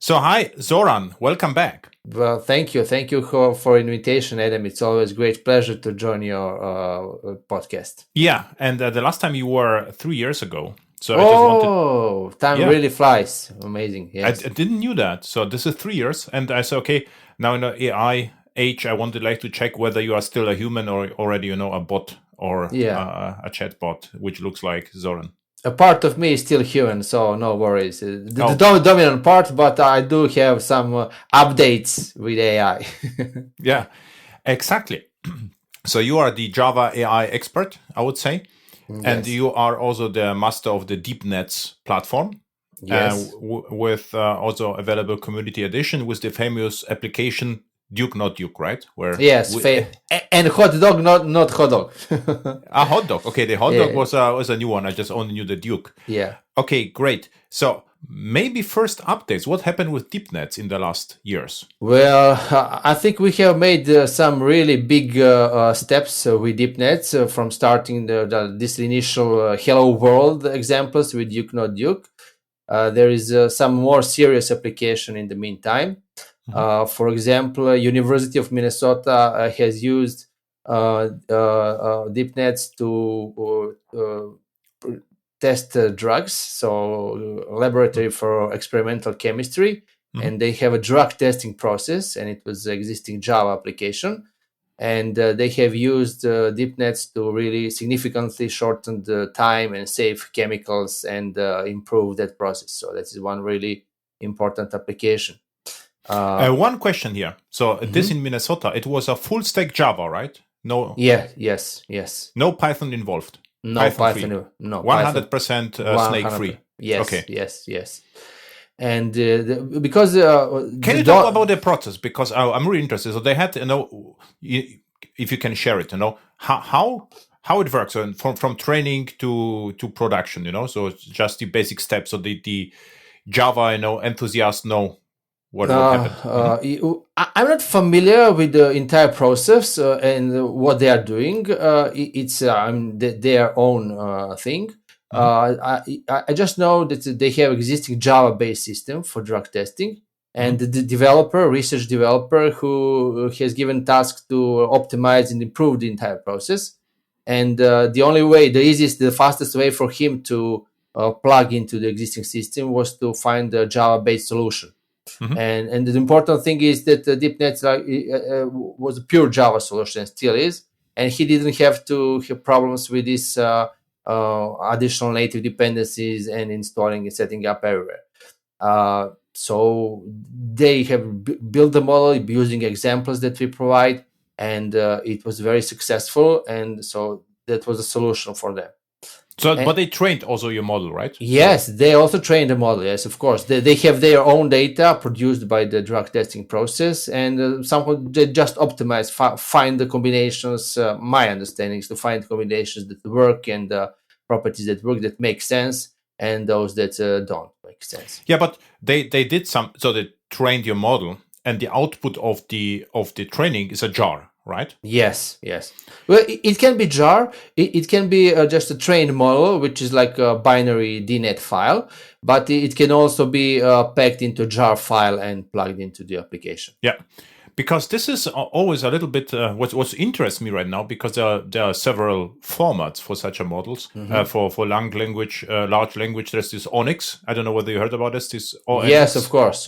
So, hi, Zoran. Welcome back. Well, thank you. Thank you for invitation, Adam. It's always great pleasure to join your podcast. Yeah, and the last time you were 3 years ago. So I just wanted. Oh, time Yeah, really flies. Amazing. I Yes. didn't knew that. So this is 3 years, and I said, okay, now in the AI age, I wanted like to check whether you are still a human or already, a bot or Yeah. a chat bot, which looks like Zoran. A part of me is still human, so no worries. The Oh. dominant part, but I do have some updates with AI. Yeah, exactly. So you are the Java AI expert, I would say, and Yes. you are also the master of the DeepNetts platform. Yes. With also available community edition with the famous application Duke Not Duke, right? Where Yes. And hot dog, not hot dog. a hot dog. Okay, the hot Yeah. dog was a new one. I just only knew the Duke. Yeah. Okay, great. So maybe first updates. What happened with DeepNetts in the last years? Well, I think we have made some really big steps with DeepNetts from starting this initial hello world examples with Duke Not Duke. There is some more serious application in the meantime. For example, University of Minnesota has used DeepNetts to test drugs, so laboratory for experimental chemistry, and they have a drug testing process, and it was existing Java application, and they have used DeepNetts to really significantly shorten the time and save chemicals and improve that process. So that is one really important application. One question here. So this in Minnesota, it was a full stack Java, right? No. Yeah. Yes. No Python involved. No Python. No. 100% snake free. Yes. Okay. Yes. And because can you talk about the process? Because I'm really interested. So they had to know if you can share it. How it works, so from training to production. So it's just the basic steps. So the Java enthusiasts know what happened. I'm not familiar with the entire process and what they are doing. It's their own thing. I just know that they have existing Java-based system for drug testing, and the research developer, who has given task to optimize and improve the entire process. And the only way, the easiest, the fastest way for him to plug into the existing system was to find a Java-based solution. And the important thing is that DeepNetts was a pure Java solution, still is, and he didn't have to have problems with this additional native dependencies and installing and setting up everywhere. So they have built the model using examples that we provide, and it was very successful, and so that was a solution for them. But they trained also your model, right? Yes, they also trained the model. Yes, of course. They have their own data produced by the drug testing process, and somehow they just optimize, find the combinations. My understanding is to find combinations that work and properties that work, that make sense, and those that don't make sense. Yeah, but they did some. So they trained your model, and the output of the training is a jar, right? Yes. Well, it can be jar. It can be just a trained model, which is like a binary DNet file, but it can also be packed into a jar file and plugged into the application. Yeah, because this is always a little bit what interests me right now, because there are several formats for such a models. For large language, there's this Onyx. I don't know whether you heard about this. Yes, of course.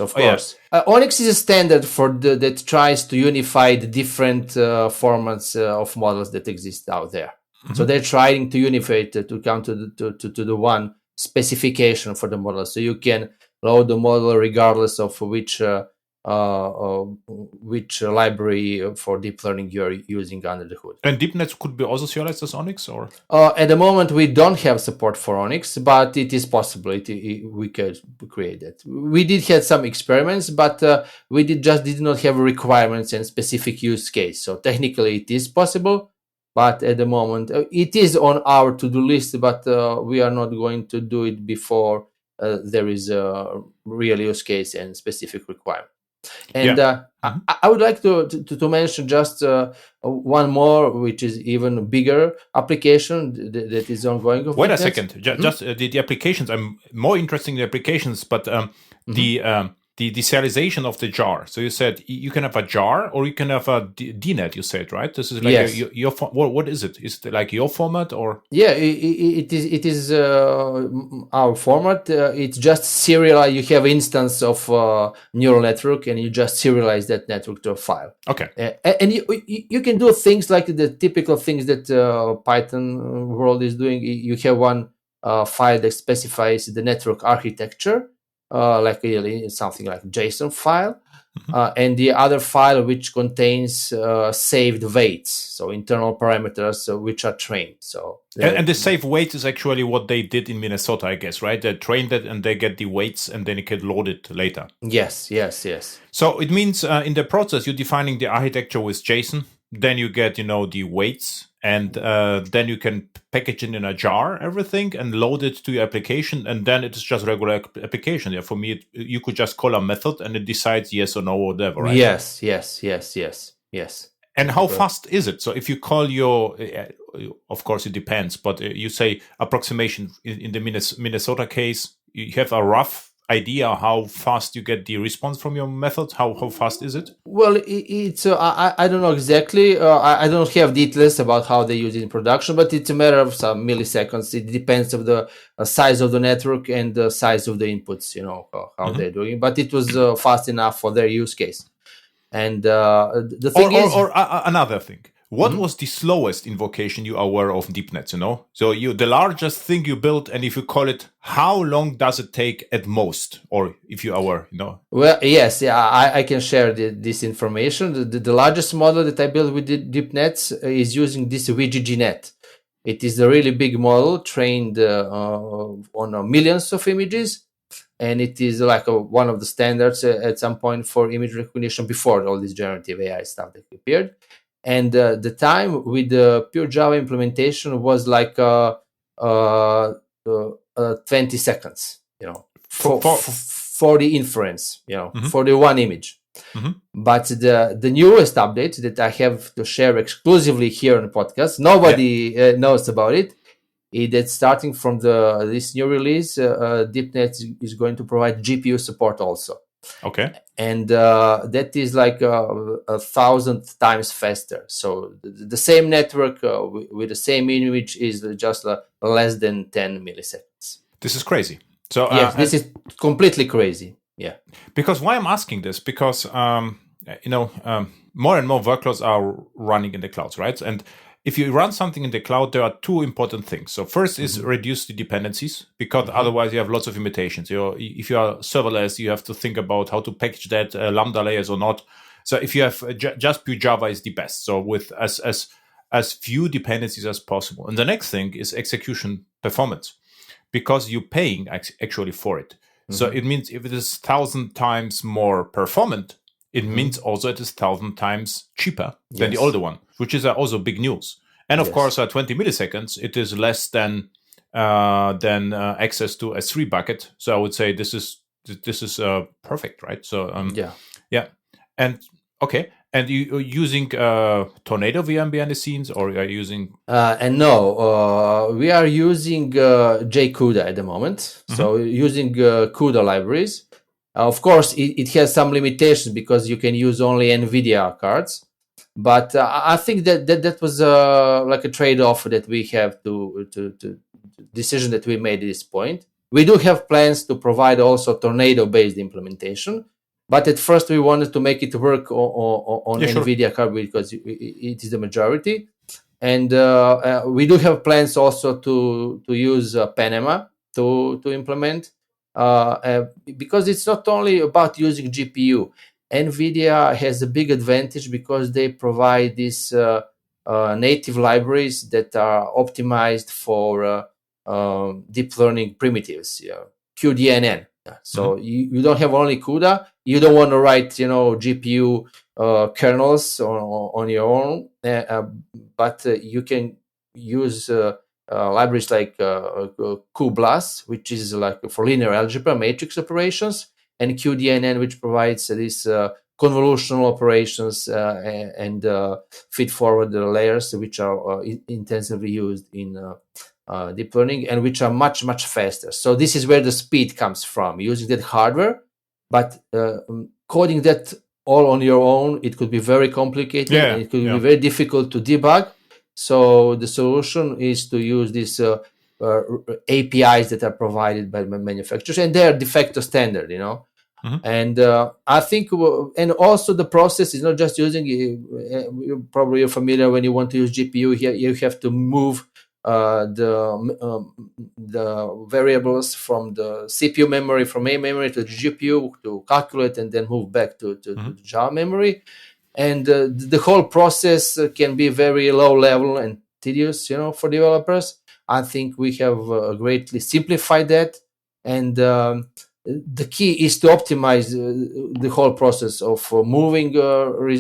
Onyx is a standard that tries to unify the different formats of models that exist out there. So they're trying to unify it to come to the one specification for the model. So you can load the model regardless of which library for deep learning you're using under the hood. And DeepNetts could be also serialized as Onyx, or? At the moment, we don't have support for Onyx, but it is possible. We could create that. We did have some experiments, but we did not have requirements and specific use case. So technically, it is possible, but at the moment, it is on our to-do list. But we are not going to do it before there is a real use case and specific requirement. And I would like to mention just one more, which is even bigger application that is ongoing. Wait a second, just the applications. I'm more interested in the applications, but the serialization of the jar. So you said you can have a jar or you can have a DNet. You said, right? This is like Yes. your what is it? Is it like your format or? Yeah, it is our format. It's just serial. You have instance of neural network, and you just serialize that network to a file. Okay. And you can do things like the typical things that Python world is doing. You have one file that specifies the network architecture, like something like JSON file, and the other file which contains saved weights, so internal parameters which are trained. So and the saved weights is actually what they did in Minnesota, I guess, right? They trained it and they get the weights, and then you can load it later. Yes. So it means in the process you're defining the architecture with JSON. Then you get the weights, and then you can package it in a jar, everything, and load it to your application, and then it is just regular application. Yeah, for me, you could just call a method, and it decides yes or no or whatever, right? Yes. And how fast is it? So if you call of course it depends, but you say approximation in the Minnesota case, you have a rough idea how fast you get the response from your method? How fast is it? Well, it's I don't know exactly. I don't have details about how they use it in production, but it's a matter of some milliseconds. It depends of the size of the network and the size of the inputs. How they're doing, but it was fast enough for their use case. And the thing is, another thing. What was the slowest invocation you are aware of in DeepNetts? So the largest thing you built, and if you call it, how long does it take at most? Or if you are aware, Well, yes, I can share this information. The largest model that I built with DeepNetts is using this VGGNet. It is a really big model trained on millions of images, and it is like one of the standards at some point for image recognition before all this generative AI stuff that appeared. And the time with the pure Java implementation was like 20 seconds, for the inference, for the one image. But the newest update that I have to share exclusively here on the podcast, nobody knows about it. That starting from this new release, DeepNetts is going to provide GPU support also. Okay. And that is like 1,000 times faster. So the same network with the same image is just less than 10 milliseconds. This is crazy. So yes, this is completely crazy. Yeah. Because why I'm asking this? Because more and more workloads are running in the clouds, right? And if you run something in the cloud, there are two important things. So first is reduce the dependencies, because otherwise you have lots of limitations. If you are serverless, you have to think about how to package that Lambda layers or not. So if you have just pure Java is the best. So with as few dependencies as possible. And the next thing is execution performance, because you're paying actually for it. So it means if it is 1,000 times more performant, it means also it is 1,000 times cheaper than the older one, which is also big news. And of course, at 20 milliseconds, it is less than access to a S3 bucket. So I would say this is perfect, right? So and okay. And you're using Tornado VM behind the scenes, or are you using? And no, we are using JCUDA at the moment. So using CUDA libraries. Of course, it has some limitations because you can use only NVIDIA cards. But I think that was like a trade-off that we have to decision that we made at this point. We do have plans to provide also Tornado-based implementation. But at first, we wanted to make it work on NVIDIA card because it is the majority. And we do have plans also to use Panama to implement. Because it's not only about using GPU. NVIDIA has a big advantage because they provide these native libraries that are optimized for deep learning primitives, QDNN. So you don't have only CUDA. You don't want to write, GPU kernels on your own, but you can use libraries like cuBLAS, which is like for linear algebra matrix operations, and QDNN, which provides these convolutional operations and feed-forward layers, which are intensively used in deep learning and which are much, much faster. So this is where the speed comes from, using that hardware but coding that all on your own, it could be very complicated, and it could be very difficult to debug. So the solution is to use these APIs that are provided by manufacturers, and they are de facto standard, And I think, and also the process is not just using. Probably you're familiar when you want to use GPU. Here you have to move the variables from the CPU memory, from main memory to the GPU to calculate, and then move back to Java memory. And the whole process can be very low level and tedious, for developers. I think we have greatly simplified that, and the key is to optimize the whole process of moving,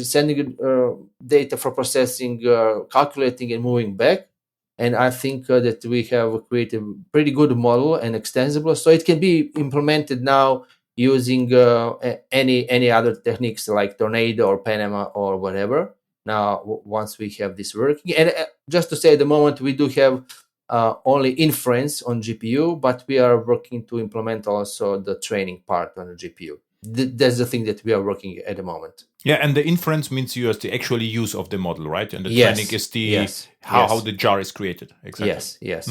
sending data for processing, calculating, and moving back. And I think that we have created a pretty good model and extensible, so it can be implemented now using any other techniques like Tornado or Panama or whatever. Now, once we have this working, and just to say, at the moment we do have only inference on GPU, but we are working to implement also the training part on the GPU. That's the thing that we are working at the moment. Yeah, and the inference means you use the actual use of the model, right? And the training is the how the jar is created. Exactly. Yes.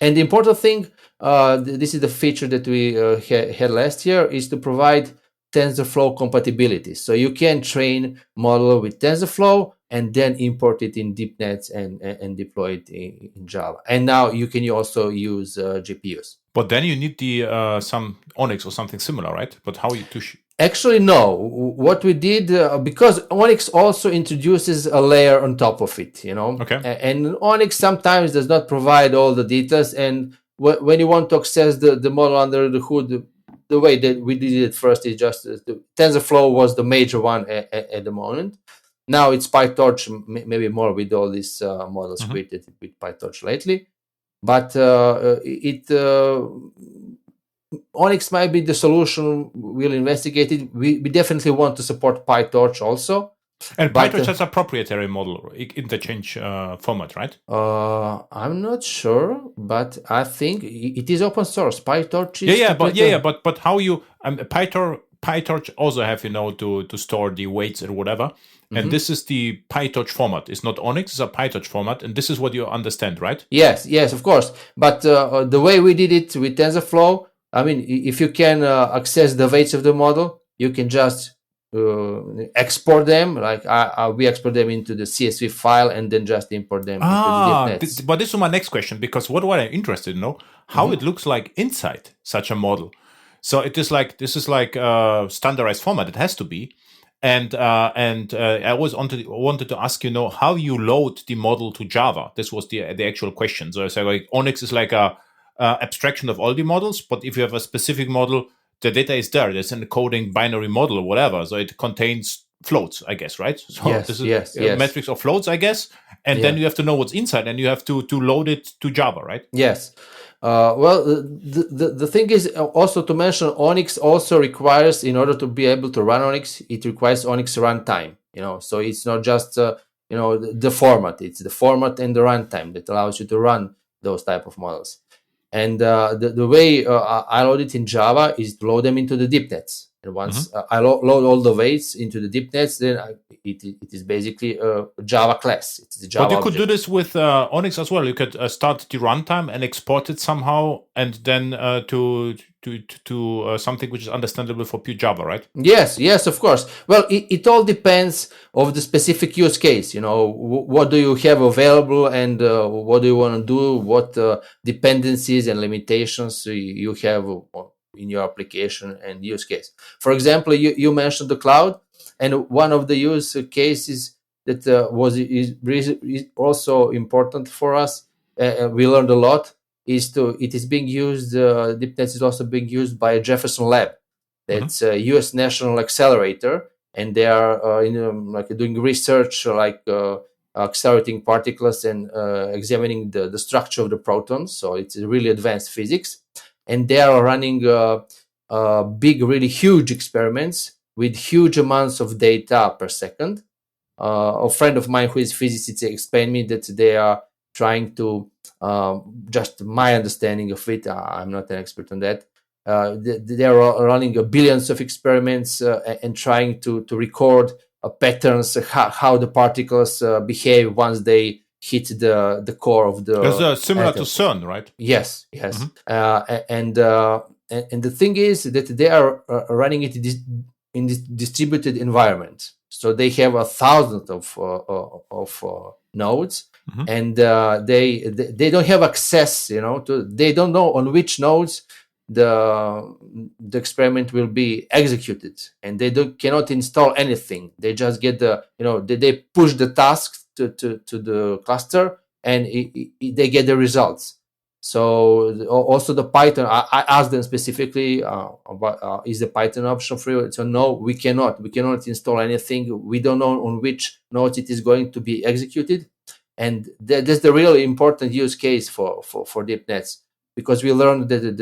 And the important thing, this is the feature that we had last year, is to provide TensorFlow compatibility. So you can train model with TensorFlow and then import it in DeepNetts and deploy it in Java. And now you can also use GPUs. But then you need the some Onyx or something similar, right? But how you to Actually, no. What we did, because Onyx also introduces a layer on top of it, Okay. And Onyx sometimes does not provide all the details. And when you want to access the model under the hood, the way that we did it first is just TensorFlow was the major one at the moment. Now it's PyTorch, maybe more with all these models created with PyTorch lately. But Onyx might be the solution. We'll investigate it. We definitely want to support PyTorch also. And PyTorch has a proprietary model interchange format, right? I'm not sure, but I think it is open source. PyTorch is but how you PyTorch also have to store the weights and whatever. And this is the PyTorch format. It's not Onyx, it's a PyTorch format. And this is what you understand, right? Yes, of course. But the way we did it with TensorFlow, I mean, if you can access the weights of the model, you can just export them. Like we export them into the CSV file and then just import them into the DeepNetts. But this is my next question, because what I'm interested in, how it looks like inside such a model. So it is like, this is like a standardized format. It has to be. And I always wanted to ask, how you load the model to Java. This was the actual question. So I say, like, Onyx is like a abstraction of all the models, but if you have a specific model, the data is there. There's an encoding binary model or whatever, so it contains floats, I guess, right? So this is a matrix of floats, I guess, and then you have to know what's inside, and you have to load it to Java, right? Yes. Well, the thing is also to mention, Onyx also requires, in order to be able to run Onyx, it requires Onyx runtime. So it's not just the format; it's the format and the runtime that allows you to run those type of models. And the way I load it in Java is to load them into the DeepNetts. And once I load all the weights into the DeepNetts, then it is basically a Java class. It's the Java But you object. could do this with Onyx as well. You could start the runtime and export it somehow, and then to something which is understandable for pure Java, right? Yes, of course. Well, it all depends of the specific use case. What do you have available, and what do you want to do? What dependencies and limitations you have in your application and use case. For example, you mentioned the cloud, and one of the use cases that is also important for us. We learned a lot. It is being used. DeepNetts is also being used by Jefferson Lab. That's a U.S. national accelerator, and they are doing research accelerating particles and examining the structure of the protons. So it's really advanced physics. And they are running big, really huge experiments with huge amounts of data per second. A friend of mine who is a physicist explained me that they are trying to, just my understanding of it, I'm not an expert on that, they are running billions of experiments and trying to record patterns, how the particles behave once they hit the core of the It's similar atom. to CERN, right? Yes. And the thing is that they are running it in this distributed environment. So they have 1,000 of nodes, and they don't have access, they don't know on which nodes the experiment will be executed, and they cannot install anything. They just get they push the task to the cluster, and they get the results. So also the Python, I asked them specifically about is the Python option for you? So no, we cannot install anything. We don't know on which nodes it is going to be executed, and that's the really important use case for DeepNetts, because we learned that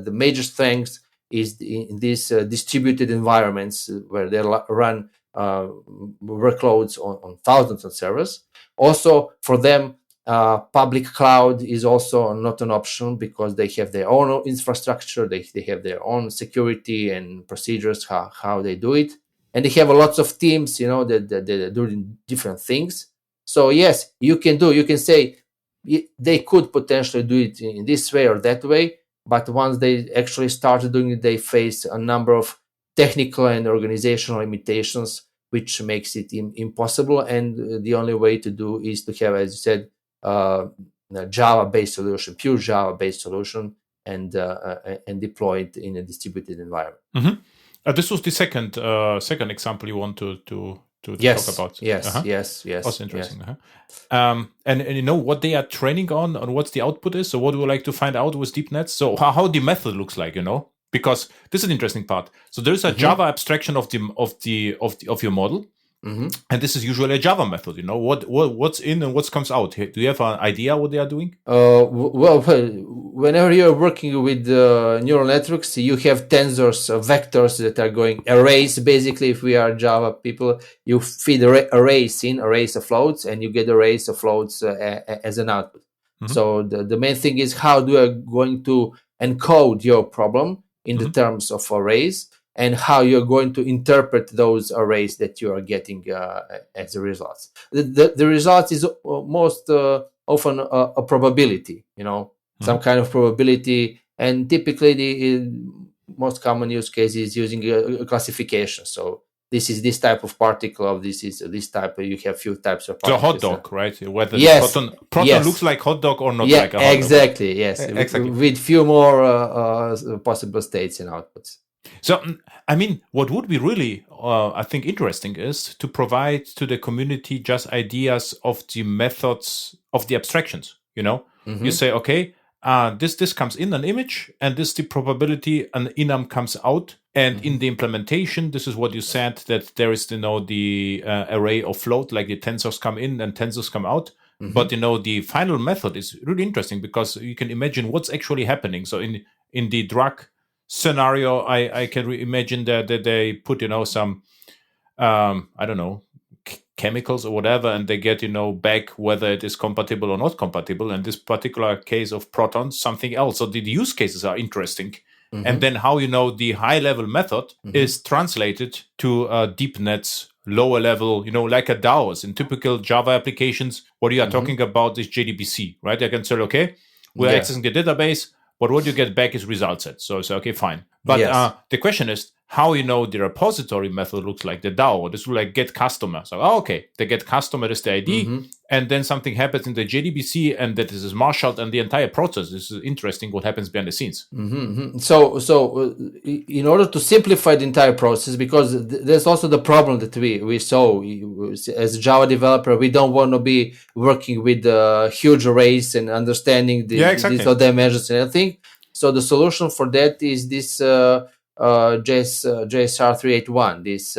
the major strength is in these distributed environments where they run workloads on thousands of servers. Also, for them, public cloud is also not an option, because they have their own infrastructure, they have their own security and procedures how they do it, and they have lots of teams that are doing different things. So yes, you can say they could potentially do it in this way or that way, but once they actually start doing it, they face a number of technical and organizational limitations, which makes it impossible. And the only way to do is to have, as you said, a Java-based solution, pure Java-based solution, and deploy it in a distributed environment. This was the second example you want to yes. talk about. Yes. That's interesting. Yes. And what they are training on what's the output is. So what we would like to find out with DeepNetts. So how the method looks like, because this is an interesting part. So there is a Java abstraction of your model. And this is usually a Java method. What's in and what comes out. Do you have an idea what they are doing? Well, whenever you're working with neural networks, you have tensors, vectors that are going arrays. Basically, if we are Java people, you feed arrays of floats, and you get arrays of floats as an output. So the main thing is, how do I going to encode your problem in the terms of arrays, and how you're going to interpret those arrays that you are getting as a result. The result is most often a probability, some kind of probability, and typically the most common use case is using a classification. So this is this type of particle, of this is this type. You have few types of particles. So hot dog, right? Whether the proton looks like hot dog or not like a hot dog. Exactly, yes. Exactly. With few more possible states and outputs. So, what would be really, I think, interesting is to provide to the community just ideas of the methods of the abstractions. You say, okay, this comes in an image, and this is the probability an enum comes out. And in the implementation, this is what you said, that there is, the array of float, like the tensors come in and tensors come out. But, the final method is really interesting, because you can imagine what's actually happening. So in the drug scenario, I can imagine that they put some I don't know, chemicals or whatever, and they get back whether it is compatible or not compatible. In this particular case of protons, something else. So the use cases are interesting. And then how the high level method is translated to DeepNetts lower level, like a DAOs. In typical Java applications, what you are talking about is JDBC, right? I can say, okay, we're accessing the database, but what you get back is result set. So it's okay, fine. But the question is how the repository method looks like, the DAO. This will like get customer. So okay, they get customer is the ID, and then something happens in the JDBC, and that is marshaled, and the entire process. This is interesting what happens behind the scenes. So in order to simplify the entire process, because there's also the problem that we saw as a Java developer, we don't want to be working with huge arrays and understanding these dimensions and everything. So the solution for that is this JSR 381, this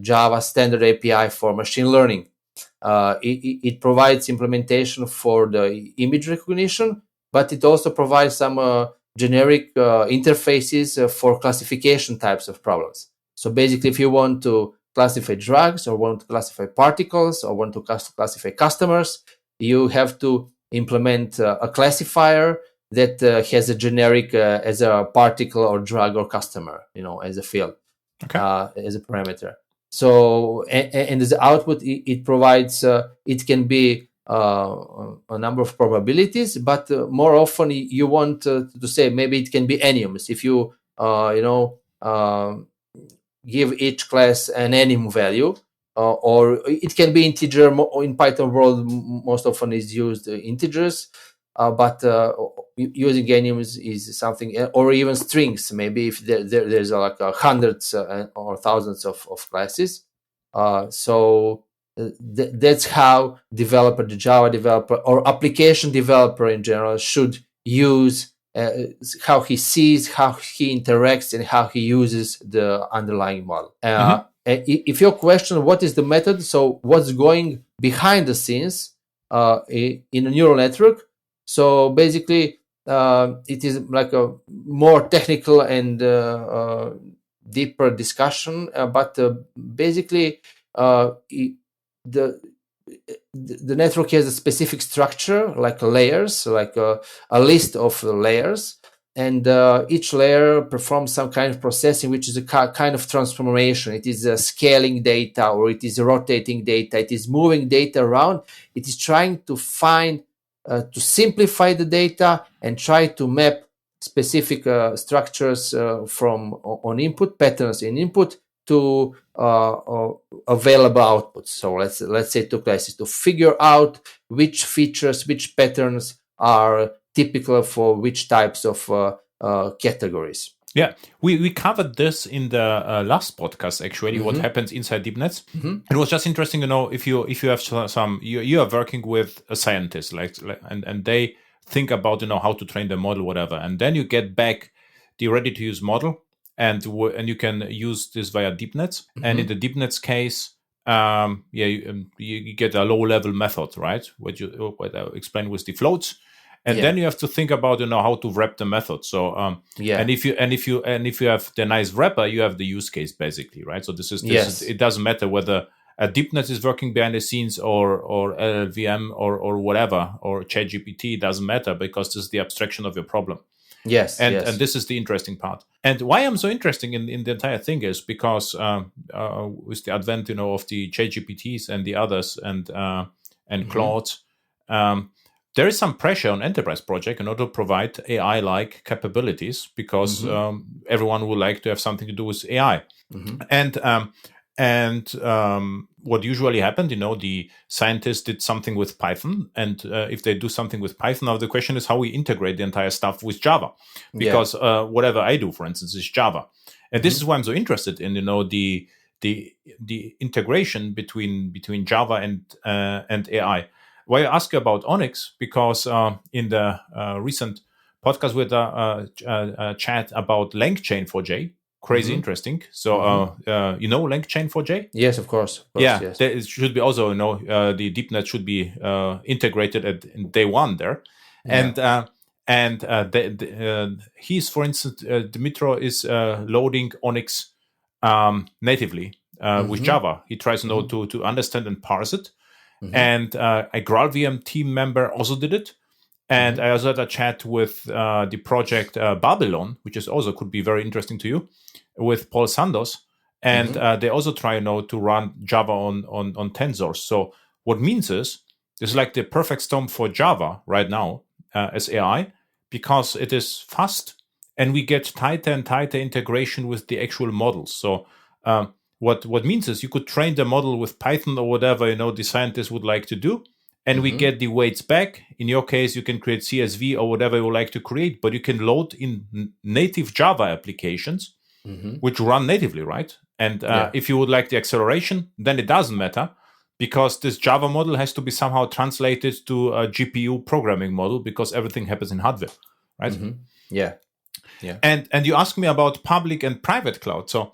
Java standard API for machine learning. It provides implementation for the image recognition, but it also provides some generic interfaces for classification types of problems. So basically, if you want to classify drugs, or want to classify particles, or want to classify customers, you have to implement a classifier that has a generic as a particle or drug or customer, as a field, as a parameter. So, and as the output, it provides, it can be a number of probabilities, but more often you want to say maybe it can be enums. If you, give each class an enum value, or it can be integer. In Python world, most often is used integers, but using enums is something, or even strings. Maybe if there's like hundreds or thousands of classes. So that's how the Java developer or application developer in general should use, how he sees, how he interacts, and how he uses the underlying model. If your question, what is the method? So what's going behind the scenes in a neural network? So basically, it is like a more technical and deeper discussion, but basically, the network has a specific structure, like layers, like a list of layers, and each layer performs some kind of processing, which is a kind of transformation. It is scaling data, or it is rotating data, it is moving data around. It is trying to find, to simplify the data and try to map specific structures from on input, patterns in input, to available outputs. So let's say two classes, to figure out which features, which patterns are typical for which types of categories. Yeah, we covered this in the last podcast, actually, what happens inside DeepNetts. It was just interesting to know if you have some, you are working with a scientist, and they think about, how to train the model, whatever, and then you get back the ready-to-use model, and you can use this via DeepNetts. And in the DeepNetts case, you get a low-level method, right? What I explained with the floats. And then you have to think about, how to wrap the method. So, and if you have the nice wrapper, you have the use case basically, right? So this is it doesn't matter whether a DeepNet is working behind the scenes or LLVM or whatever, or ChatGPT, doesn't matter, because this is the abstraction of your problem. And this is the interesting part. And why I'm so interested in the entire thing is because with the advent, of the ChatGPTs and the others and Claude, there is some pressure on enterprise project in order to provide AI-like capabilities, because everyone would like to have something to do with AI. And what usually happened, the scientists did something with Python, and if they do something with Python, now the question is how we integrate the entire stuff with Java, because whatever I do, for instance, is Java, and this is why I'm so interested in the integration between Java and AI. Why I ask about Onyx, because in the recent podcast with a chat about LangChain for J, crazy interesting. So LangChain for J? Yes, of course. Yes. There should be also, the DeepNet should be integrated at day one there. Yeah. And he's, for instance, Dmitro is loading Onyx natively with Java. He tries to understand and parse it. And a GraalVM team member also did it. And I also had a chat with the project Babylon, which is also could be very interesting to you, with Paul Sandos. And they also try to run Java on tensors. So what means is, this is like the perfect storm for Java right now as AI, because it is fast and we get tighter and tighter integration with the actual models. So what means is you could train the model with Python or whatever, the scientists would like to do, and we get the weights back. In your case, you can create CSV or whatever you would like to create, but you can load in native Java applications, which run natively, right? And if you would like the acceleration, then it doesn't matter, because this Java model has to be somehow translated to a GPU programming model, because everything happens in hardware, right? Yeah. And you asked me about public and private cloud. So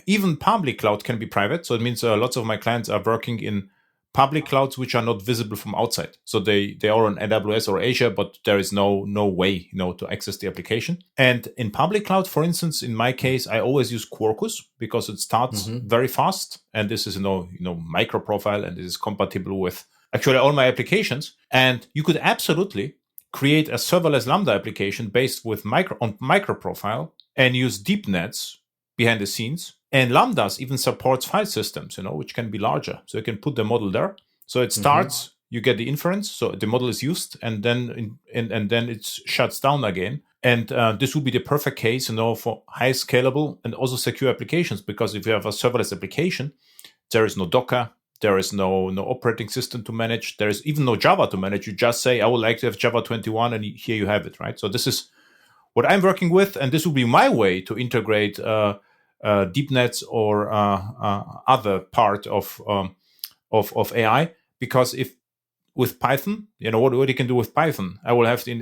even public cloud can be private. So it means lots of my clients are working in public clouds which are not visible from outside. So they are on AWS or Azure, but there is no way to access the application. And in public cloud, for instance, in my case, I always use Quarkus, because it starts very fast, and this is micro profile, and this is compatible with actually all my applications. And you could absolutely create a serverless Lambda application based with micro profile and use DeepNetts behind the scenes. And Lambdas even supports file systems, which can be larger. So you can put the model there. So it starts, you get the inference, so the model is used, and then then it shuts down again. And this would be the perfect case, for high scalable and also secure applications. Because if you have a serverless application, there is no Docker, there is no operating system to manage, there is even no Java to manage. You just say, I would like to have Java 21, and here you have it, right? So this is what I'm working with, and this will be my way to integrate DeepNetts or other part of AI. Because if with Python, what you can do with Python, I will have in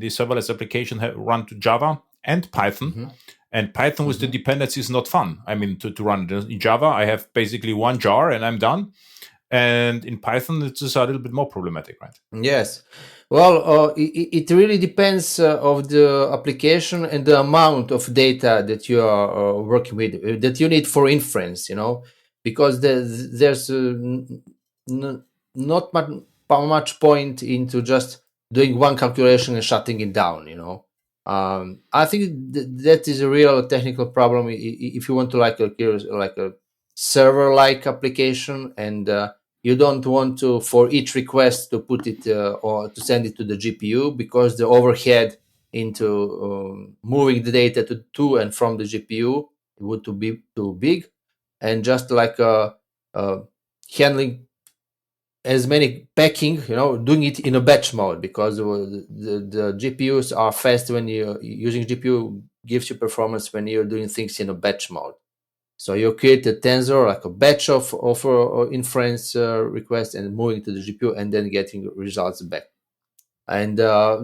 the serverless application run to Java and Python. And Python with the dependency is not fun. I mean, to run it in Java, I have basically one jar and I'm done. And in Python, it's just a little bit more problematic, right? Yes. Well, it really depends of the application and the amount of data that you are working with, that you need for inference, because there's not much point into just doing one calculation and shutting it down, I think that is a real technical problem if you want to like a server-like application, and you don't want to, for each request, to put it or to send it to the GPU, because the overhead into moving the data to and from the GPU would to be too big, and just like handling as many packing, doing it in a batch mode, because the GPUs are fast when you're using GPU, gives you performance when you're doing things in a batch mode. So you create a tensor, like a batch of inference requests, and moving to the GPU, and then getting results back. And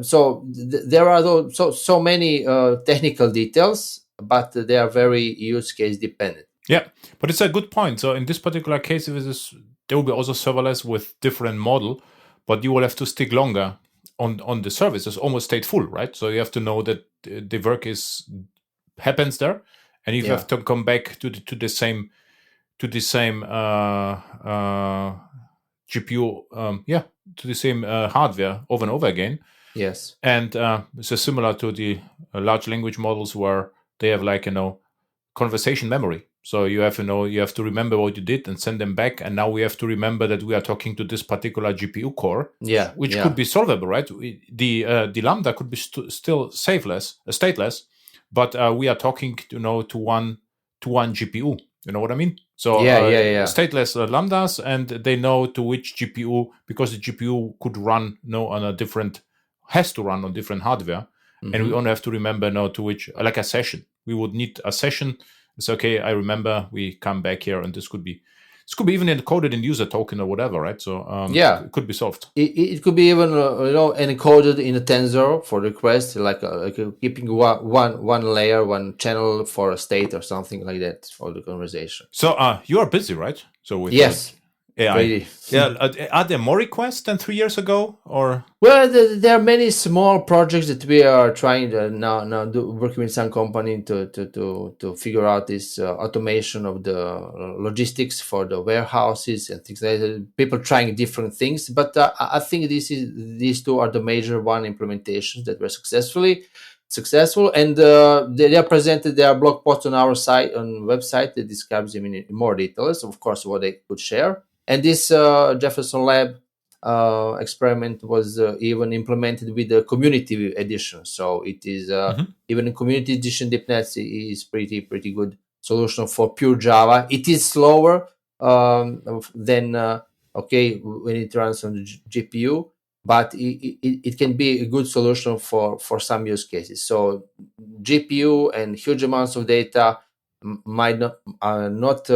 so there are so many technical details, but they are very use case dependent. Yeah, but it's a good point. So in this particular case, there will be also serverless with different model, but you will have to stick longer on the service. It's almost stateful, right? So you have to know that the work happens there, and you have to come back to the same GPU, to the same hardware over and over again. Yes. And so similar to the large language models, where they have conversation memory. So you have to remember what you did and send them back. And now we have to remember that we are talking to this particular GPU core, which could be solvable, right? The Lambda could be still stateless, but we are talking, to one GPU. You know what I mean? So stateless Lambdas, and they know to which GPU, because the GPU could run has to run on different hardware, and we only have to remember to which, like a session. We would need a session. It's okay, I remember, we come back here, and this could be even encoded in user token or whatever, right? So it could be solved. It could be even encoded in a tensor for request, like keeping one layer, one channel for a state or something like that for the conversation. So you are busy, right? So with yes. AI. Really. Yeah, are there more requests than 3 years ago, or? Well, there are many small projects that we are trying to now working with some company to figure out this automation of the logistics for the warehouses and things like that. People trying different things, but I think these two are the major implementations that were successful, and they are presented. There are blog posts on our website that describes them in more details, of course, what they could share. And this Jefferson Lab experiment was even implemented with the Community Edition. So it is even in Community Edition, DeepNetts is pretty good solution for pure Java. It is slower than when it runs on the GPU, but it can be a good solution for some use cases. So GPU and huge amounts of data might not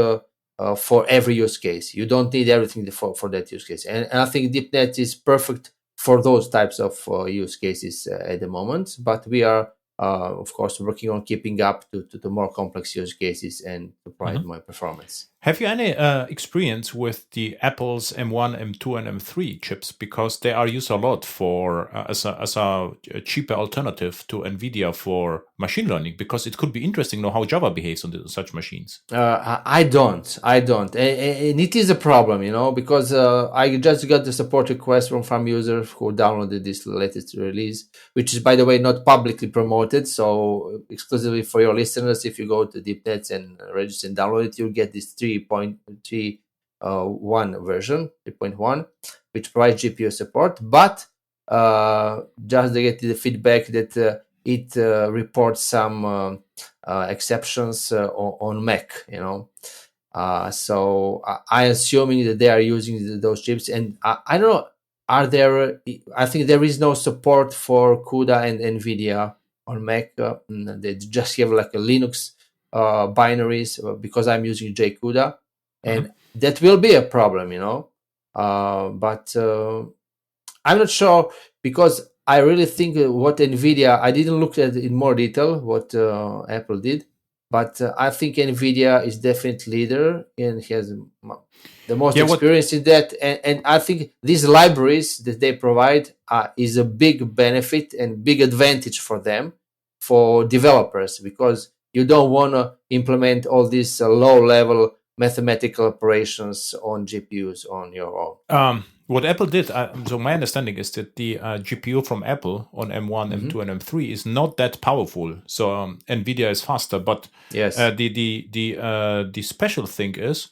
for every use case. You don't need everything for that use case. And I think DeepNet is perfect for those types of use cases at the moment. But we are of course, working on keeping up to the more complex use cases and to provide more performance. Have you any experience with the Apple's M1, M2, and M3 chips? Because they are used a lot for as a cheaper alternative to NVIDIA for machine learning. Because it could be interesting to know how Java behaves on such machines. I don't, and it is a problem, because I just got the support request from users who downloaded this latest release, which is, by the way, not publicly promoted. So exclusively for your listeners, if you go to DeepNetts and register and download it, you'll get this 3.1 version, 3.1, which provides GPU support. But just to get the feedback that it reports some exceptions on Mac, so I'm assuming that they are using those chips, and I don't know. Are there? I think there is no support for CUDA and NVIDIA on Mac. They just have like a Linux binaries because I'm using JCUDA, and that will be a problem, But I'm not sure because I really think what NVIDIA, I didn't look at it in more detail what Apple did, but I think NVIDIA is definitely leader and has the most experience in that. And I think these libraries that they provide is a big benefit and big advantage for them, for developers, because you don't want to implement all these low-level mathematical operations on GPUs on your own. What Apple did, so my understanding is that the GPU from Apple on M1, M2, and M3 is not that powerful. So NVIDIA is faster, but yes, the special thing is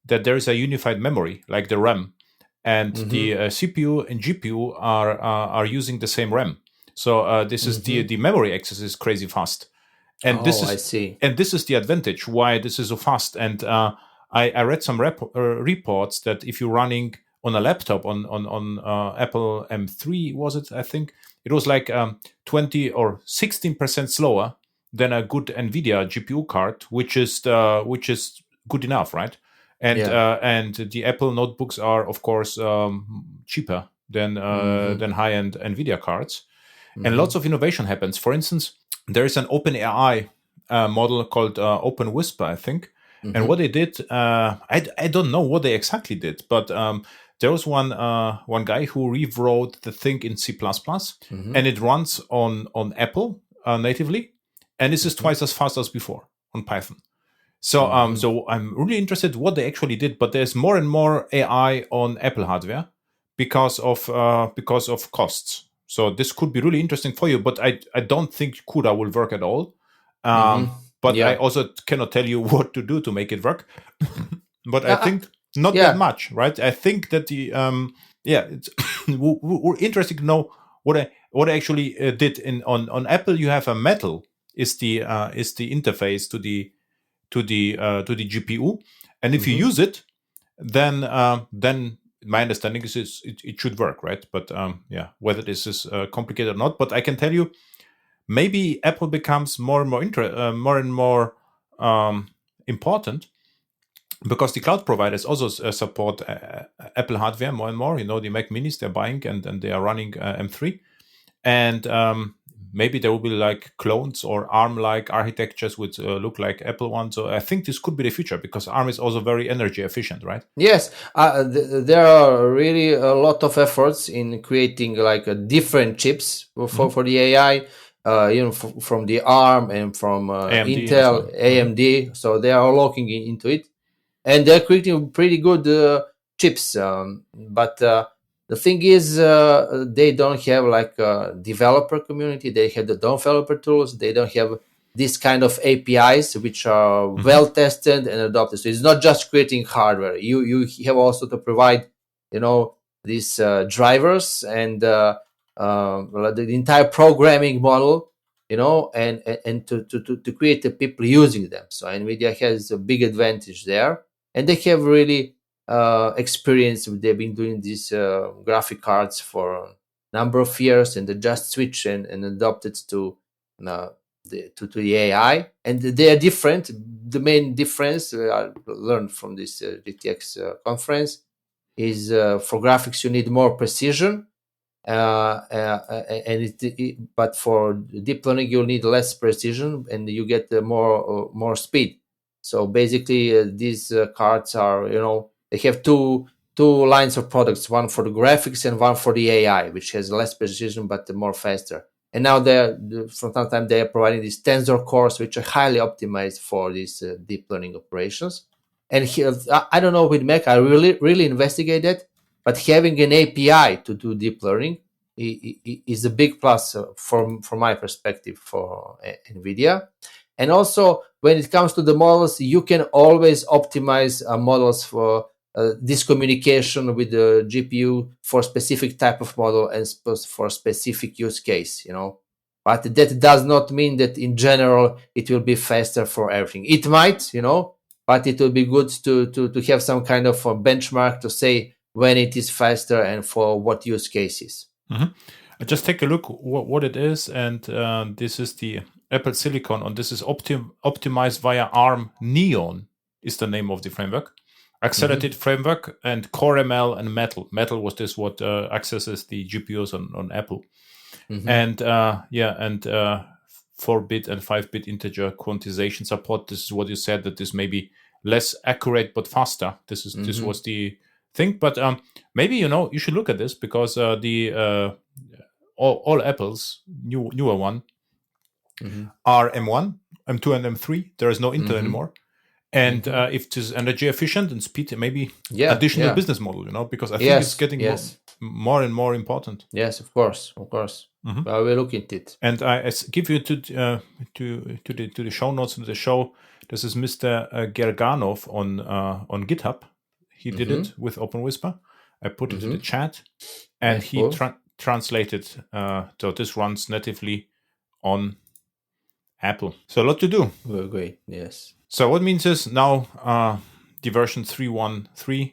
that there is a unified memory, like the RAM, and the CPU and GPU are using the same RAM. So this is the memory access is crazy fast, and I see. And this is the advantage why this is so fast. And I read some reports that if you're running on a laptop on Apple M3, was it? I think it was like 20 or 16% slower than a good NVIDIA GPU card, which is good enough, right? And and the Apple notebooks are, of course, cheaper than high-end NVIDIA cards, and lots of innovation happens. For instance, there is an OpenAI model called OpenWhisper, I think, and what they did, I don't know what they exactly did, but there was one guy who rewrote the thing in C++, and it runs on Apple natively, and this is twice as fast as before on Python. So so I'm really interested what they actually did, but there's more and more AI on Apple hardware because of costs. So this could be really interesting for you, but I don't think CUDA will work at all. But I also cannot tell you what to do to make it work. But I think not that much, right? I think that the it's we're interested to know what I actually did on Apple. You have a Metal is the interface to the GPU, and if you use it, then my understanding is it should work, right? But whether this is complicated or not, but I can tell you, maybe Apple becomes more and more important because the cloud providers also support Apple hardware more and more. The Mac Minis they're buying and they are running M3, and maybe there will be like clones or ARM-like architectures which look like Apple ones. So I think this could be the future because ARM is also very energy efficient, right? Yes, there are really a lot of efforts in creating like different chips for the AI. From the ARM and from AMD Intel, AMD. So they are looking into it, and they're creating pretty good chips. But the thing is, they don't have like a developer community. They have the developer tools. They don't have this kind of APIs which are well tested and adopted. So it's not just creating hardware. You have also to provide, these drivers and the entire programming model, and to create the people using them. So NVIDIA has a big advantage there, and they have really experience. They've been doing these graphic cards for a number of years, and they just switch and adopted to the AI, and they are different. The main difference I learned from this GTX conference is for graphics you need more precision, But for deep learning, you'll need less precision and you get more speed. So basically, these cards are, they have two lines of products, one for the graphics and one for the AI, which has less precision but more faster. And now from time to time they are providing these tensor cores, which are highly optimized for these deep learning operations. And here, I don't know with Mac, I really investigate that, but having an API to do deep learning is a big plus from my perspective for NVIDIA. And also, when it comes to the models, you can always optimize models for this communication with the GPU for specific type of model and for specific use case, But that does not mean that in general it will be faster for everything. It might, but it will be good to have some kind of a benchmark to say when it is faster and for what use cases. Just take a look what it is, and this is the Apple Silicon, and this is optimized via ARM Neon is the name of the framework. Accelerated framework and Core ML and Metal. Metal was this what accesses the GPUs on Apple. And 4-bit and 5-bit integer quantization support. This is what you said, that this may be less accurate but faster. This was the thing. But maybe you should look at this, because all Apple's newer one are M1, M2, and M3. There is no Intel anymore. And if it is energy efficient and speed, maybe additional business model, because I think it's getting more and more important. Yes, of course. We'll look at it. And I give you to the show notes of the show. This is Mr. Gerganov on GitHub. He did it with OpenWhisper. I put it in the chat, and he translated. So this runs natively on Apple. So a lot to do. Very great. Yes. So what means is now the version 3.1.3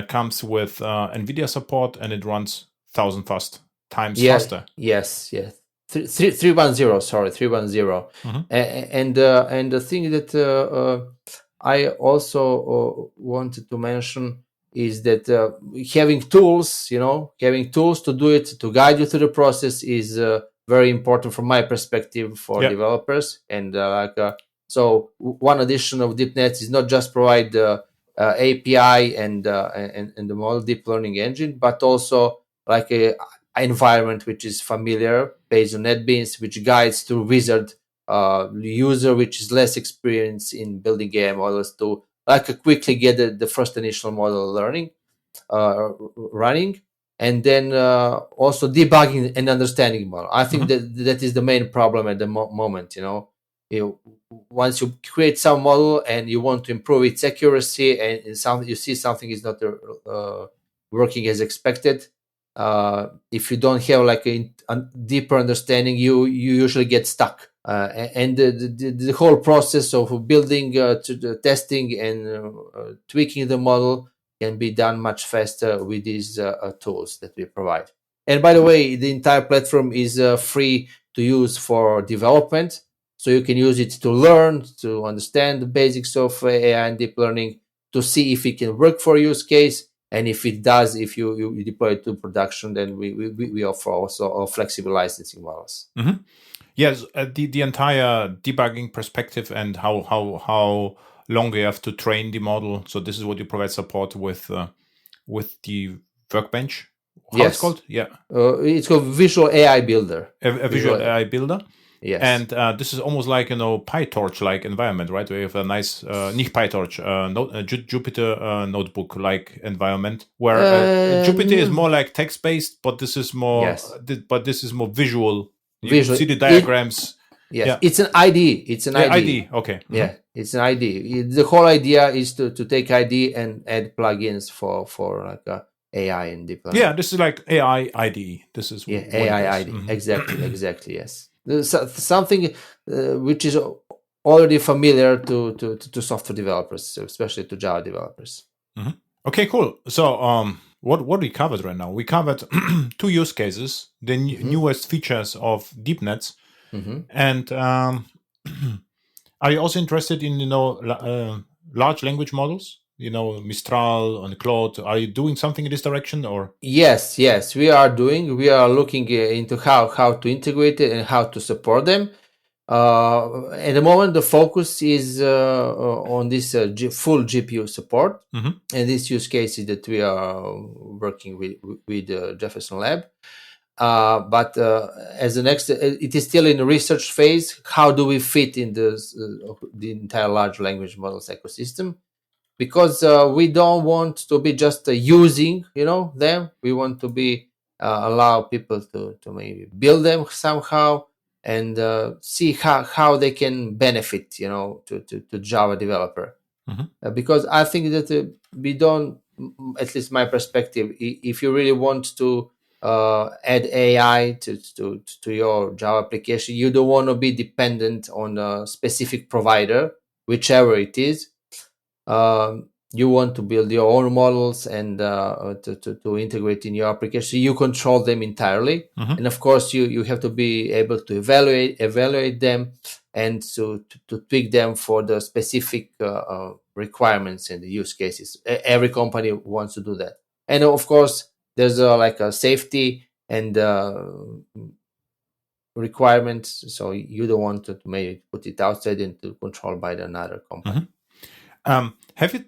comes with NVIDIA support, and it runs 1,000 times faster. Yes. 3.1.0. Sorry, 3.1.0. And the thing that I also wanted to mention is that having tools, to do it, to guide you through the process is very important from my perspective for developers. And so one addition of DeepNetts is not just provide the API and the model deep learning engine, but also like a environment which is familiar based on NetBeans, which guides to wizard user which is less experienced in building AI models to quickly get the first initial model learning running, and then also debugging and understanding model. I think that is the main problem at the moment. Once you create some model and you want to improve its accuracy, and you see something is not working as expected, if you don't have a deeper understanding, you usually get stuck. And the whole process of building to the testing and tweaking the model can be done much faster with these tools that we provide. And by the way, the entire platform is free to use for development. So you can use it to learn, to understand the basics of AI and deep learning, to see if it can work for a use case. And if it does, if you deploy it to production, then we offer also flexible licensing models. Yes, the entire debugging perspective and how long you have to train the model. So this is what you provide support with the Workbench. It's called? Yeah. It's called Visual AI Builder. A Visual AI Builder. Yes. And this is almost like PyTorch-like environment, right? We have a nice nicht PyTorch Jupyter notebook-like environment where Jupyter is more like text-based, but this is more visual. You see the diagrams. It's an IDE. It's an IDE. IDE. Okay. Yeah, it's an IDE. The whole idea is to take IDE and add plugins for AI and deep learning. Yeah, this is like AI IDE. This is AI IDE. Exactly. Yes. Something which is already familiar to software developers, especially to Java developers. Okay, cool. So what we covered right now? We covered 2 use cases, the newest features of DeepNetts, and are you also interested in large language models? Mistral and Claude? Are you doing something in this direction, or? Yes, we are doing. We are looking into how to integrate it and how to support them. At the moment, the focus is on this full GPU support, and these use cases that we are working with Jefferson Lab. But as the next, it is still in the research phase. How do we fit in the entire large language models ecosystem? Because we don't want to be just using, them. We want to be allow people to maybe build them somehow and see how they can benefit, to Java developer. Because I think that we don't, at least my perspective, if you really want to add AI to your Java application, you don't want to be dependent on a specific provider, whichever it is. You want to build your own models and to integrate in your application. So you control them entirely, and of course you have to be able to evaluate them and to tweak them for the specific requirements and the use cases. Every company wants to do that, and of course there's like a safety and requirements. So you don't want to maybe put it outside and to control by another company. Have you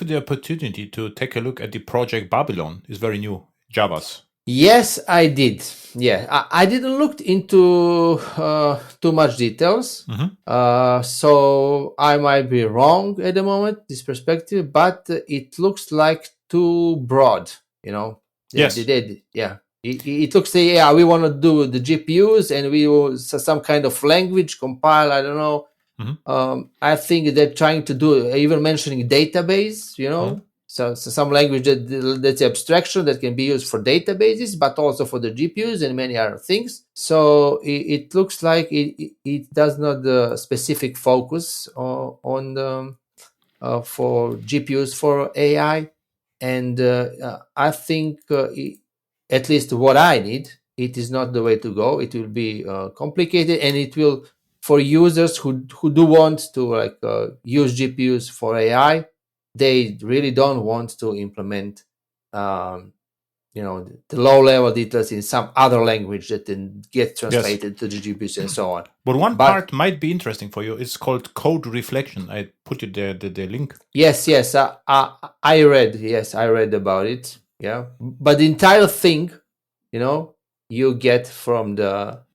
the opportunity to take a look at the project Babylon? It's very new, Java's. Yes, I did. Yeah, I didn't look into too much details, so I might be wrong at the moment, this perspective, but it looks like too broad, Yes. They did, yeah. It looks like, yeah, we want to do the GPUs and we will some kind of language compile, I don't know. I think they're trying to do, even mentioning database, so some language that's abstraction that can be used for databases, but also for the GPUs and many other things. So it looks like it does not specific focus on for GPUs for AI. And I think at least what I need, it is not the way to go. It will be complicated, and it will, for users who do want to use GPUs for AI, they really don't want to implement the low level details in some other language that then get translated to the GPUs and so on. But one part might be interesting for you. It's called code reflection. I put you there the link. Yes, I read. Yes, I read about it. Yeah, but the entire thing, you get from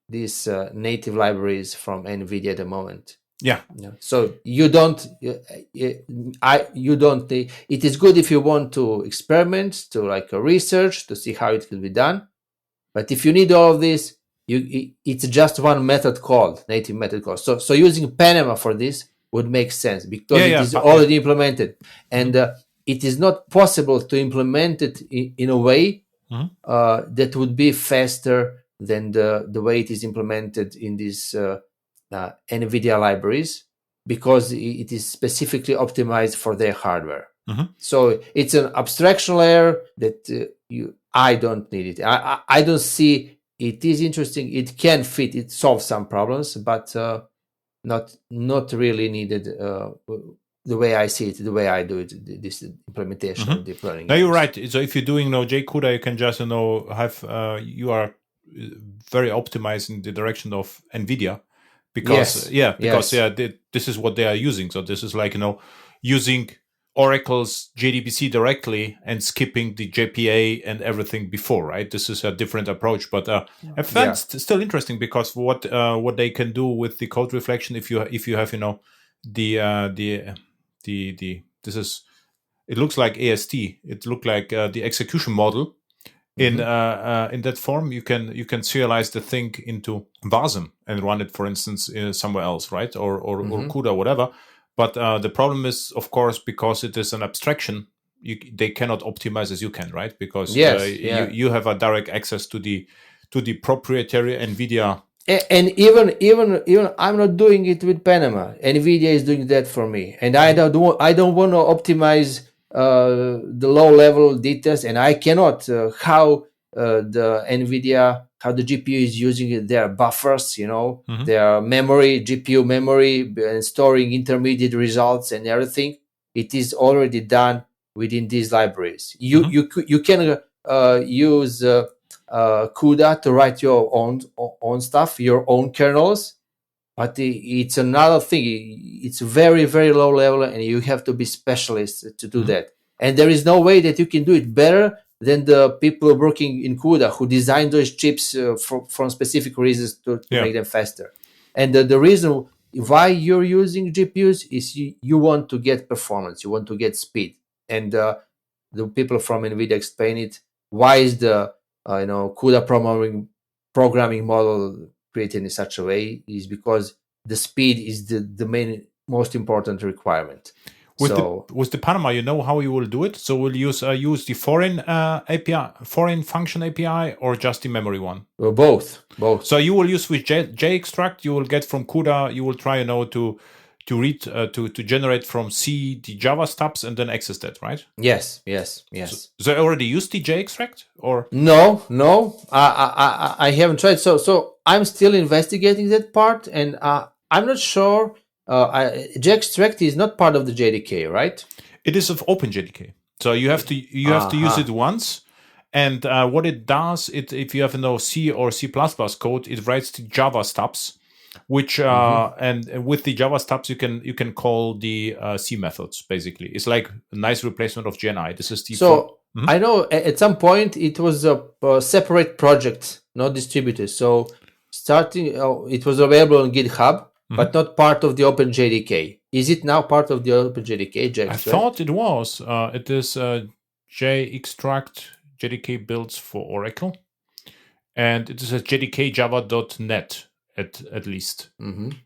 these native libraries from NVIDIA at the moment. Yeah. So you don't. You don't. It is good if you want to experiment, to research, to see how it can be done. But if you need all of this, it's just one method called native method call. So using Panama for this would make sense because it is already implemented, and it is not possible to implement it in a way that would be faster than the way it is implemented in these NVIDIA libraries, because it is specifically optimized for their hardware. So it's an abstraction layer that I don't need it. I don't see it is interesting. It can fit. It solves some problems, but not really needed the way I see it, the way I do it. This implementation of deep learning. No, you're right. So if you're doing JCUDA, you can just have you are very optimized in the direction of NVIDIA. Because this is what they are using. So this is using Oracle's JDBC directly and skipping the JPA and everything before, right? This is a different approach, but I find still interesting because what they can do with the code reflection, if you have this is, it looks like AST. It looked like the execution model. In that form, you can serialize the thing into Wasm and run it, for instance, somewhere else, right? Or CUDA, whatever. But the problem is, of course, because it is an abstraction, they cannot optimize as you can, right? Because you have a direct access to the proprietary NVIDIA. And even I'm not doing it with Panama. NVIDIA is doing that for me, and I don't want to optimize the low level details, and I cannot how the NVIDIA, how the GPU is using their buffers, their memory, GPU memory, and storing intermediate results and everything. it is already done within these libraries. You can use CUDA to write your own stuff, your own kernels, but it's another thing. It's very, very low level, and you have to be specialists to do that. And there is no way that you can do it better than the people working in CUDA who design those chips from specific reasons to make them faster. And the reason why you're using GPUs is you want to get performance, you want to get speed. And the people from NVIDIA explain it. Why is the CUDA programming model created in such a way is because the speed is the most important requirement. With the Panama, you know how you will do it. So we'll use the foreign API, foreign function API, or just the memory one. Well, both. So you will use with JExtract. You will get from CUDA. You will try, to read to generate from C the Java stubs and then access that, right? Yes. So I already used the JExtract, or no, I haven't tried. So I'm still investigating that part, and I'm not sure. JExtract is not part of the JDK, right? It is of OpenJDK. So you have to use it once. And what it does, if you have C or C++ code, it writes the Java stubs, which and with the Java stubs you can call the C methods. Basically, it's like a nice replacement of GNI. This is the I know at some point it was a separate project, not distributed. So starting, it was available on GitHub, but not part of the OpenJDK. Is it now part of the OpenJDK? I thought it was. It is JExtract JDK builds for Oracle, and it is a jdkjava.net at least.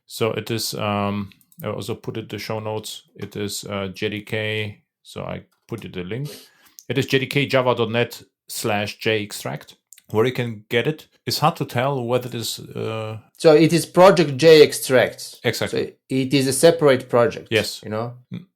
So it is. I also put it in the show notes. It is JDK. So I put it the link. It is jdkjava.net/JExtract, where you can get it. It's hard to tell whether it is. So it is Project JExtract. Exactly. So it is a separate project. Yes.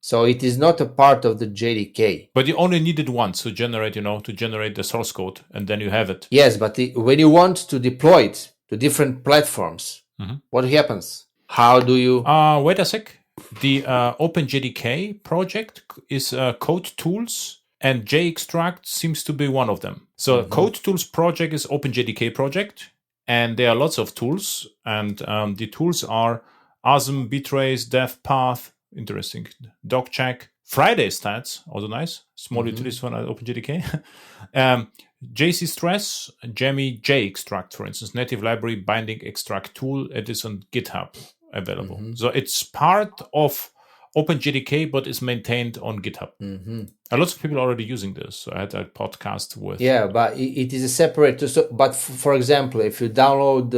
So it is not a part of the JDK. But you only need it once to generate, to generate the source code, and then you have it. Yes, but when you want to deploy it to different platforms, what happens? How do you? Wait a sec. The OpenJDK project is Code Tools. And JExtract seems to be one of them. So Code Tools project is OpenJDK project, and there are lots of tools. And the tools are ASM, Bitrace, DevPath, interesting, DocCheck, Friday Stats, also nice, small utilities for OpenJDK, JC Stress, Jemmy, JExtract, for instance, native library binding extract tool. It is on GitHub available. So it's part of OpenJDK, but is maintained on GitHub. And lots of people are already using this. So I had a podcast with. Yeah, but it is a separate. But for example, if you download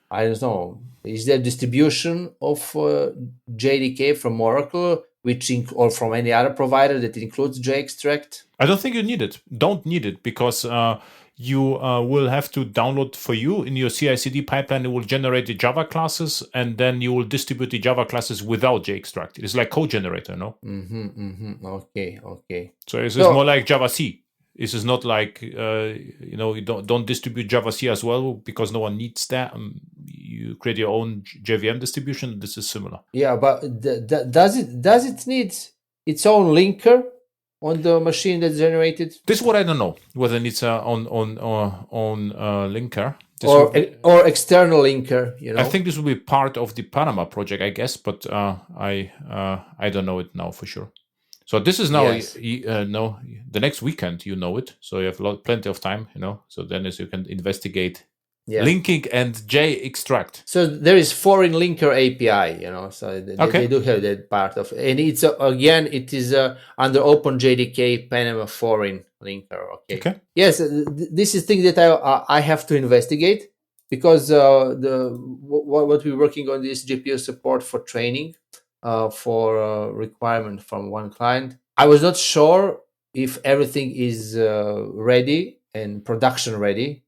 I don't know, is there distribution of JDK from Oracle, or from any other provider that includes JExtract? I don't think you need it. Don't need it because you will have to download for you in your CI/CD pipeline. It will generate the Java classes, and then you will distribute the Java classes without JExtract. It's like code generator, no? Okay. So it's more like Java C. This is not like you don't distribute Java C as well because no one needs that. You create your own JVM distribution. This is similar. Yeah, but does it need its own linker on the machine that's generated? This is what I don't know, whether it's on linker or external linker. I think this will be part of the Panama project, I guess, but I don't know it now for sure. So this is now the next weekend, it. So you have plenty of time, So then as you can investigate linking and JExtract. So there is foreign linker API, So they do have that part of, and it's again it is under OpenJDK Panama foreign linker. Okay. Yes, this is thing that I have to investigate because what we're working on this GPU support for training. For a requirement from one client. I was not sure if everything is ready and production ready,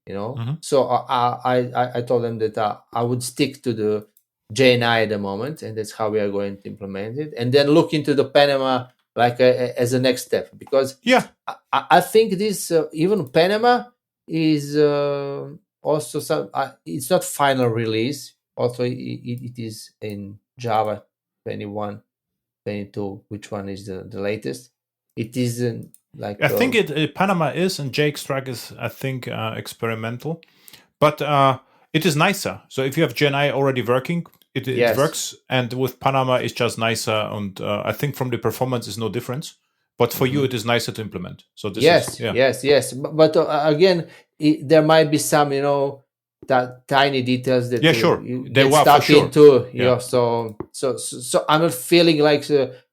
So I told them that I would stick to the JNI at the moment, and that's how we are going to implement it, and then look into the Panama like as a next step, because I think this even Panama is also some. It's not final release. Also, it is in Java 21. 22, which one is the latest? It isn't like I think Panama is, and JExtract is, I think, experimental, but it is nicer. So if you have GenAI already working, it works, and with Panama it's just nicer, and I think from the performance is no difference. But for you, it is nicer to implement. So this yes, is, yes. But again, there might be some, that tiny details that you get stuck into. So I'm not feeling like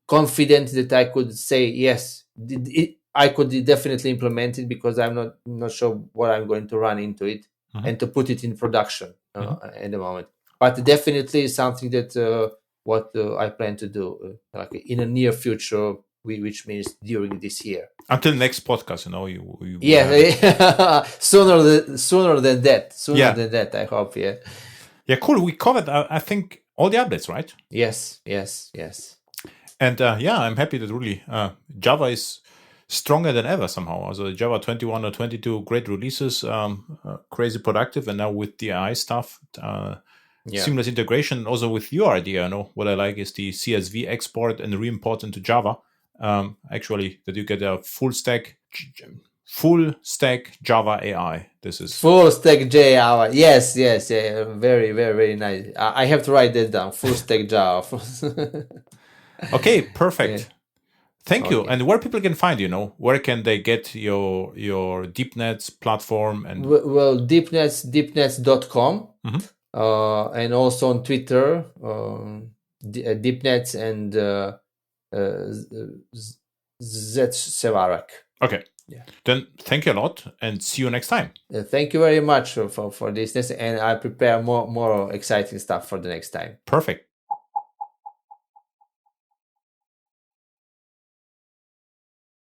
confident that I could say yes. I could definitely implement it because I'm not sure what I'm going to run into it and to put it in production at the moment. But definitely something that what I plan to do like in a near future, which means during this year. Until next podcast, you sooner than that. I hope. Yeah, cool. We covered, I think, all the updates, right? Yes. And I'm happy that really Java is stronger than ever somehow. Also, Java 21 or 22 great releases, crazy productive, and now with the AI stuff, seamless integration. Also with your idea, what I like is the CSV export and re-import to Java. Actually, that you get a full stack Java AI. This is full stack Java. Yes, yeah. Very, very, very nice. I have to write that down. Full stack Java. Okay, perfect. Yeah. Thank you. And where people can find you, where can they get your DeepNetts platform? And well, deepnets.com, and also on Twitter, DeepNetts and Zsevarak. Okay. Yeah. Then thank you a lot, and see you next time. Thank you very much for this, and I prepare more exciting stuff for the next time. Perfect.